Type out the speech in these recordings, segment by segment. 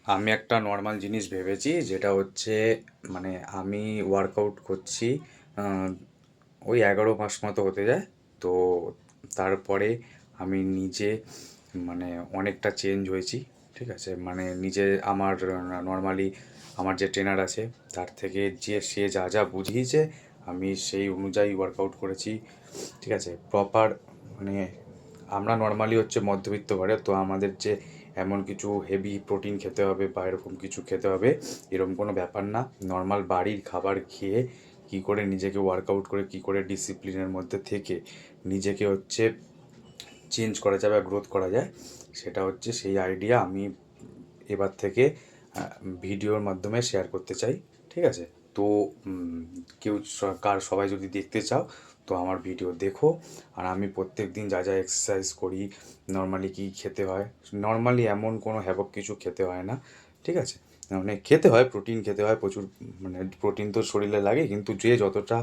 আমি একটা নর্মাল জিনিস ভেবেছি, যেটা হচ্ছে মানে আমি ওয়ার্কআউট করছি আহ, ওই 11 মাস মতো হতে যায়। তো তারপরে আমি নিজে মানে অনেকটা চেঞ্জ হয়েছি। ঠিক আছে, মানে নিজে আমার নর্মালি আমার যে ট্রেনার আছে তার থেকে যে সে যা যা বুঝিয়েছে আমি সেই অনুযায়ী ওয়ার্কআউট করেছি। ঠিক আছে, প্রপার মানে আমরা নর্মালি হচ্ছে মধ্যবিত্ত ঘরে, তো আমাদের যে এমন কিছু হেভি প্রোটিন খেতে হবে বা এরকম কিছু খেতে হবে এরকম কোনো ব্যাপার না। নর্মাল বাড়ির খাবার খেয়ে কী করে নিজেকে ওয়ার্কআউট করে কী করে ডিসিপ্লিনের মধ্যে থেকে নিজেকে হচ্ছে চেঞ্জ করা যায় বা গ্রোথ করা যায়, সেটা হচ্ছে সেই আইডিয়া আমি এবার থেকে ভিডিওর মাধ্যমে শেয়ার করতে চাই। ঠিক আছে, তো কেউ সবাই যদি দেখতে চাও তো আমার ভিডিও দেখো। আর আমি প্রত্যেক দিন যা যা এক্সারসাইজ করি, নর্মালি কী খেতে হয়, নর্মালি এমন কোনো হ্যাবক কিছু খেতে হয় না। ঠিক আছে, মানে খেতে হয়, প্রোটিন খেতে হয় প্রচুর, মানে প্রোটিন তো শরীরে লাগে, কিন্তু যে যতটা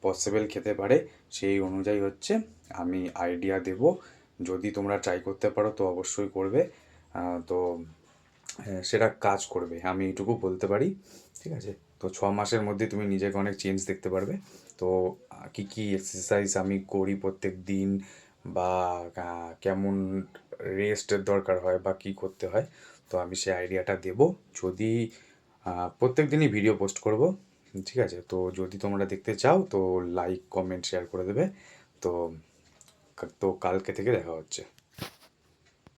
পসিবল খেতে পারে সেই অনুযায়ী হচ্ছে আমি আইডিয়া দেব। যদি তোমরা ট্রাই করতে পারো তো অবশ্যই করবে। তো হ্যাঁ, সেটা কাজ করবে আমি এইটুকু বলতে পারি। ঠিক আছে, তো 6 মাসের মধ্যে তুমি নিজেকে অনেক চেঞ্জ দেখতে পারবে। তো কী কী এক্সারসাইজ আমি করি প্রত্যেক দিন, বা কেমন রেস্টের দরকার হয় বা কী করতে হয়, তো আমি সেই আইডিয়াটা দেব। যদি প্রত্যেক দিনই ভিডিও পোস্ট করব। ঠিক আছে, তো যদি তোমরা দেখতে চাও তো লাইক কমেন্ট শেয়ার করে দেবে। তো তো কালকে থেকে দেখা হচ্ছে।